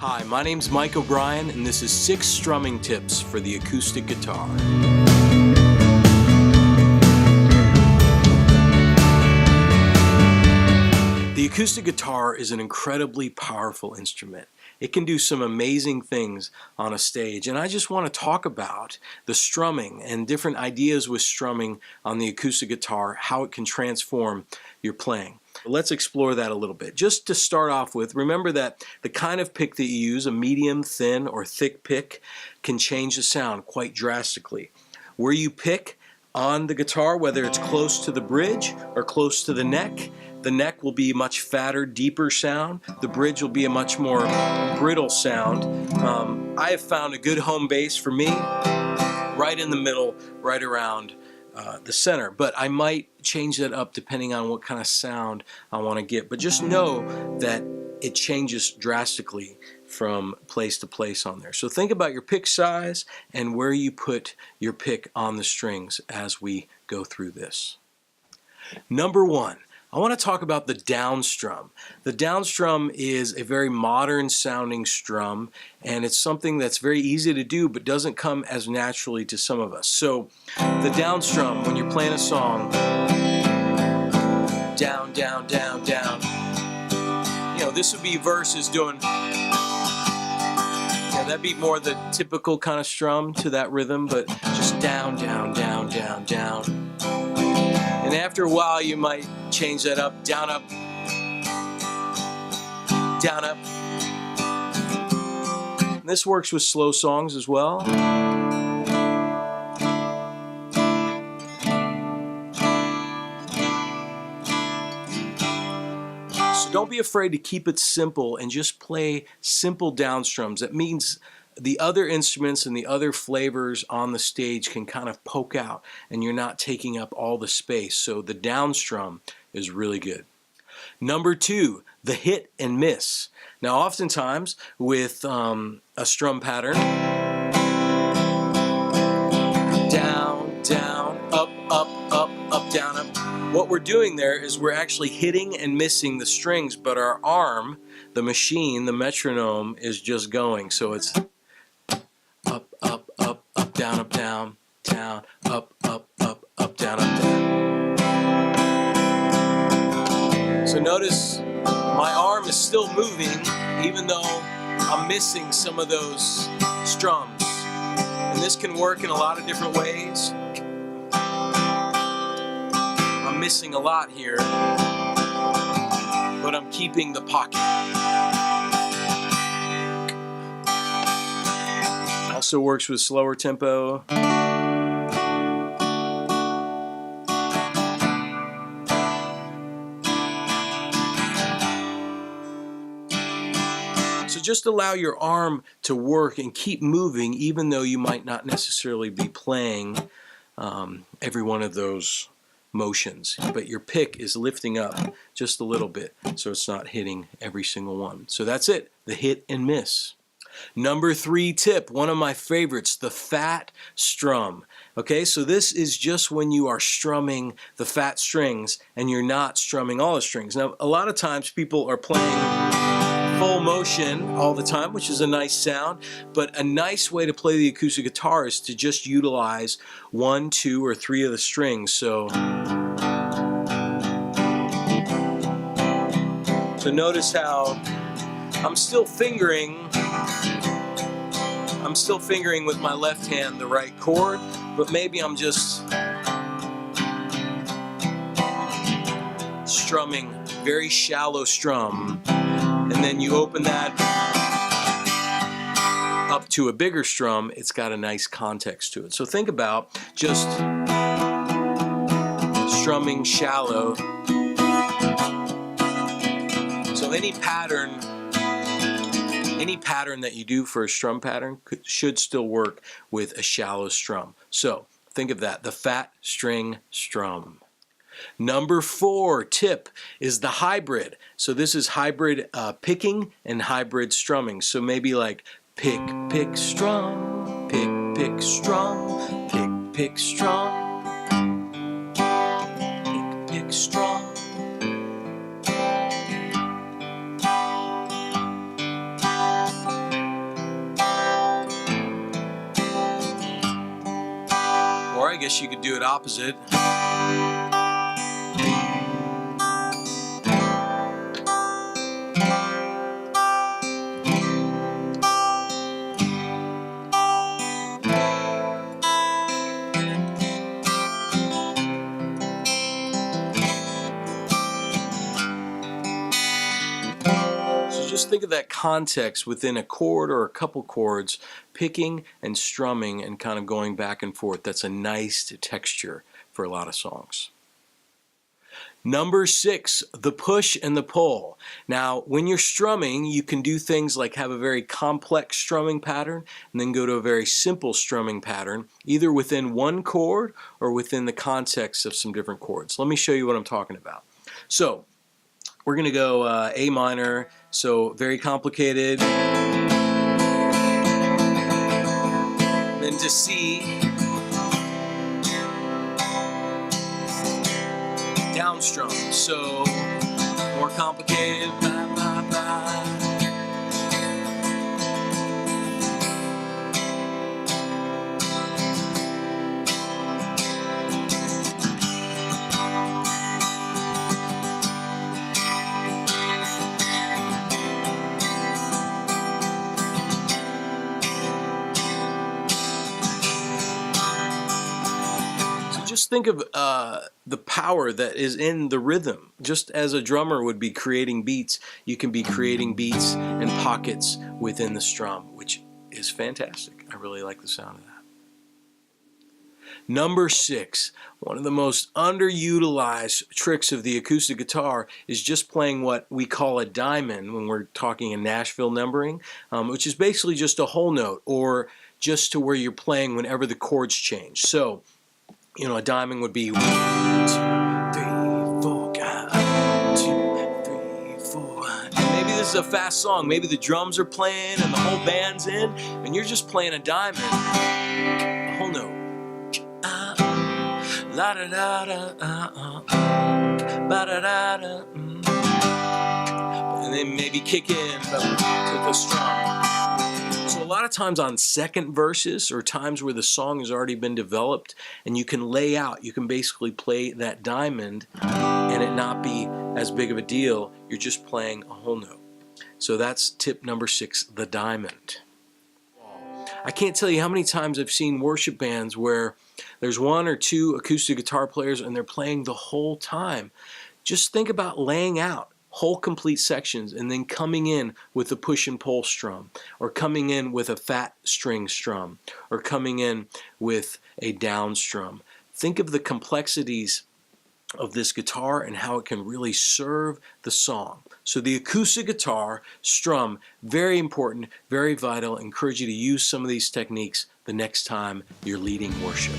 Hi, my name's Mike O'Brien, and this is 6 strumming tips for the acoustic guitar. The acoustic guitar is an incredibly powerful instrument. It can do some amazing things on a stage, and I just want to talk about the strumming and different ideas with strumming on the acoustic guitar, how it can transform your playing. Let's explore that a little bit. Just to start off with, remember that the kind of pick that you use, a medium, thin, or thick pick, can change the sound quite drastically. Where you pick on the guitar, whether it's close to the bridge or close to the neck will be a much fatter, deeper sound. The bridge will be a much more brittle sound. I have found a good home base for me right in the middle, right around the center, but I might change that up depending on what kind of sound I want to get. But just know that it changes drastically from place to place on there. So think about your pick size and where you put your pick on the strings as we go through this. Number 1, I want to talk about the DOWNSTRUM. The DOWNSTRUM is a very modern sounding strum, and it's something that's very easy to do but doesn't come as naturally to some of us. So the DOWNSTRUM, when you're playing a song, down, down, down, down, you know, this would be verses doing, that'd be more the typical kind of strum to that rhythm, but just down, down, down, down, down. And after a while you might change that up, down, up, down, up. And this works with slow songs as well. So don't be afraid to keep it simple and just play simple downstrums. That means the other instruments and the other flavors on the stage can kind of poke out and you're not taking up all the space. So the DOWNSTRUM is really good. Number 2, the hit and miss. Now oftentimes with a strum pattern, down, down, up, up, up, up, down, up. What we're doing there is we're actually hitting and missing the strings, but our arm, the machine, the metronome is just going. So it's up, up, up, up, down, down, down, up, up, up, up, down, down. So notice my arm is still moving even though I'm missing some of those strums. And this can work in a lot of different ways. I'm missing a lot here, but I'm keeping the pocket. Also works with slower tempo. So just allow your arm to work and keep moving even though you might not necessarily be playing every one of those motions, but your pick is lifting up just a little bit so it's not hitting every single one. So that's it, the hit and miss. Number 3 tip, one of my favorites, the fat strum. Okay, so this is just when you are strumming the fat strings and you're not strumming all the strings. Now, a lot of times people are playing full motion all the time, which is a nice sound, but a nice way to play the acoustic guitar is to just utilize 1, 2, or 3 of the strings. So notice how I'm still fingering with my left hand the right chord, but maybe I'm just strumming, very shallow strum, and then you open that up to a bigger strum, it's got a nice context to it. So think about just strumming shallow. So any pattern that you do for a strum pattern should still work with a shallow strum. So think of that, the fat string strum. Number 4 tip is the hybrid. So this is hybrid picking and hybrid strumming. So maybe like pick, pick, strum, pick, pick, strum, pick, pick, strum, pick, pick, strum. guess you could do it opposite. Just think of that context within a chord or a couple chords, picking and strumming and kind of going back and forth. That's a nice texture for a lot of songs. Number 6, the push and the pull. Now, when you're strumming, you can do things like have a very complex strumming pattern and then go to a very simple strumming pattern, either within one chord or within the context of some different chords. Let me show you what I'm talking about. So, we're going to go A minor, so very complicated, then to C, down strum, so more complicated, ba, ba, ba. Just think of the power that is in the rhythm. Just as a drummer would be creating beats, you can be creating beats and pockets within the strum, which is fantastic. I really like the sound of that. Number 6, one of the most underutilized tricks of the acoustic guitar is just playing what we call a diamond when we're talking in Nashville numbering, which is basically just a whole note or just to where you're playing whenever the chords change. So, you know, a diamond would be 1, 2, 3, 4, 1, 2, 3, 4. And maybe this is a fast song. Maybe the drums are playing and the whole band's in, and you're just playing a diamond, a whole note. La da da da ba da da da. And then maybe kick in with the strum. So a lot of times on second verses or times where the song has already been developed and you can lay out, you can basically play that diamond and it not be as big of a deal. You're just playing a whole note. So that's tip number 6, the diamond. I can't tell you how many times I've seen worship bands where there's 1 or 2 acoustic guitar players and they're playing the whole time. Just think about laying out whole complete sections and then coming in with a push and pull strum, or coming in with a fat string strum, or coming in with a down strum. Think of the complexities of this guitar and how it can really serve the song. So the acoustic guitar strum, very important, very vital. I encourage you to use some of these techniques the next time you're leading worship.